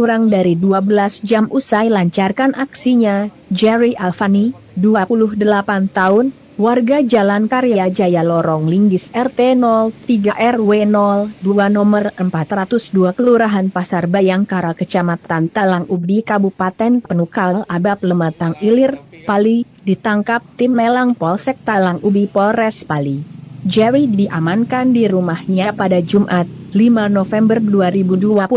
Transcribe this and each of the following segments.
kurang dari 12 jam usai lancarkan aksinya, Jerry Alfani, 28 tahun, warga Jalan Karya Jaya Lorong Linggis RT 03 RW 02 nomor 402 Kelurahan Pasar Bayangkara Kecamatan Talang Ubi Kabupaten Penukal Abab Lematang Ilir, Pali, ditangkap tim Melang Polsek Talang Ubi Polres Pali. Jerry diamankan di rumahnya pada Jumat, 5 November 2021,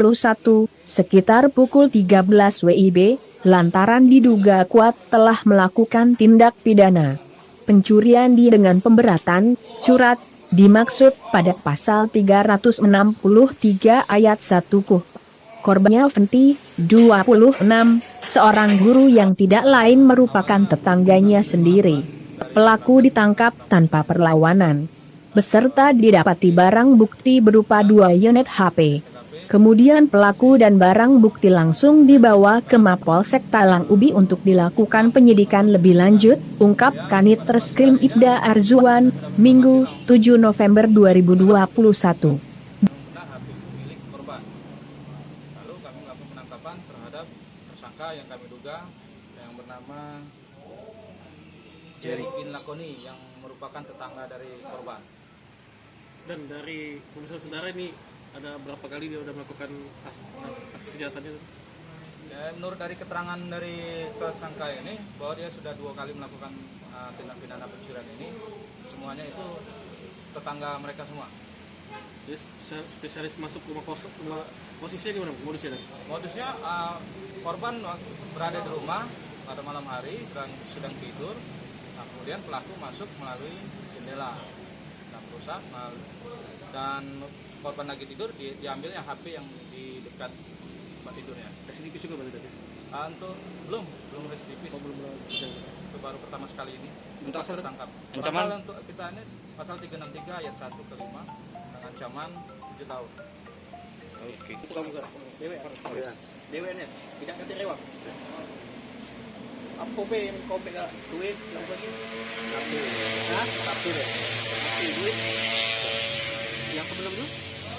sekitar pukul 13 WIB, lantaran diduga kuat telah melakukan tindak pidana pencurian dengan pemberatan, curat, dimaksud pada pasal 363 ayat 1 KUH. Korbannya Fenty, 26, seorang guru yang tidak lain merupakan tetangganya sendiri. Pelaku ditangkap tanpa perlawanan, beserta didapati barang bukti berupa 2 unit HP. Kemudian pelaku dan barang bukti langsung dibawa ke Mapolsek Talang Ubi untuk dilakukan penyidikan lebih lanjut, ungkap Kanit Reskrim Ibda Arzuan, Minggu, 7 November 2021. Lalu kami melakukan penangkapan terhadap tersangka yang kami duga yang bernama Jerry bin Lakoni yang merupakan tetangga dari korban. Dan dari pemeriksaan saudara ini ada berapa kali dia sudah melakukan aksi kejahatan itu? Ya, menurut dari keterangan dari tersangka ini bahwa dia sudah 2 kali melakukan tindak pidana pencurian ini, semuanya itu tetangga mereka semua. Dia spesialis masuk rumah kosong, posisinya gimana modusnya? Modusnya korban berada di rumah pada malam hari sedang tidur, nah, kemudian pelaku masuk melalui jendela dan rusak, dan korban lagi tidur, diambilnya HP yang di dekat tempat tidurnya. Residipis juga berarti tadi? Untuk belum residipis. Belum. Itu baru pertama sekali ini Untuk kita tertangkap. Pasal untuk kita ini pasal 363 ayat 1 ke 5 dengan ancaman 7 tahun. Oke. Kamu kan? Dewe nih, tidak kata rewak. Apa kopi yang kau pegang duit yang bagi? Tapi duit. Yang sebelum itu?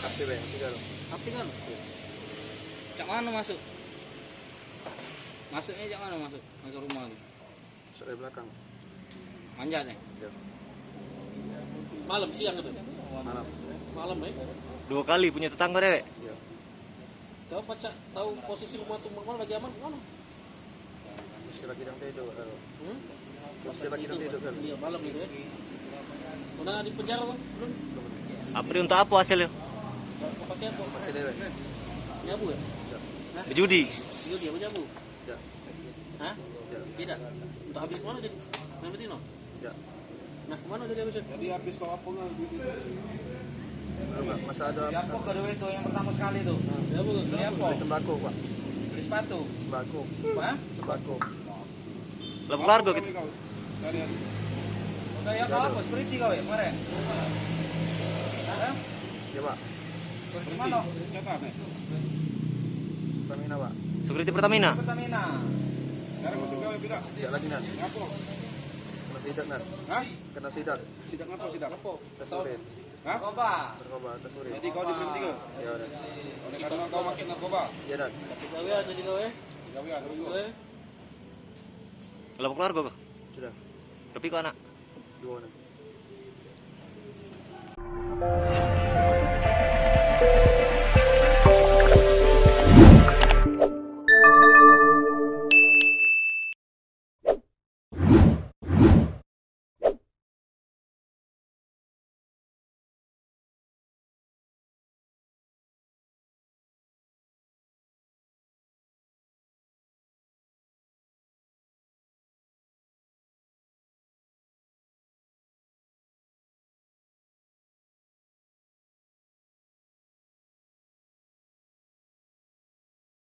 Tapi kan? Cak mana masuk? Masuknya cak mana masuk rumah tu? Masuk dari belakang. Manjat nih? Ya. Malam siang itu? Malam 2 kali punya tetangga dewek? Ya. Kau tahu posisi rumah tu mana lagi aman mana? Masih lagi dalam tidur kan. Masih lagi dalam Itu, tidur kan. Iya malam itu ya. Pernah di penjara bang? Belum? Apa dia untuk apa hasilnya? Kau pakai apa? Pakai dewek. Nyabu ya? Ya. Hah? Berjudi? Judi apa nyabu? Ya. Hah? Ya. Tidak. Untuk habis kemana jadi? Main betino? Ya. Nah kemana jadi habisnya? Jadi habis kau apa nggak duit itu? Belum Pak. Masa ada Diapok kedua itu yang pertama sekali itu. Nyabu kan? Diapok. beli sembako Pak. Beli sepatu. Sembako. Hah? Sembako. Lah keluarga Kami gitu. kau cari-cari. Udah ya kau apa? Security kau ya kemarin? Hah? Ya Pak. Security mana? Catat nih. Pertamina Pak. Security Pertamina? Pertamina. Sekarang masuk gawe tidak? Tidak lagi nan. Apa? Kena sidak nan. Hah? Kena sidak. Sidang apa sidang? Apa? Tes urin. Hah? Narkoba. Narkoba tes urin. Jadi kau diberhenti ke? Ya udah. Oleh karena kau makin narkoba. Ya dan. Gawe jadi gawe? Gawe ya, terus. Gawe? Lah keluarga kok? Sudah. Tapi kok anak? 2 nan.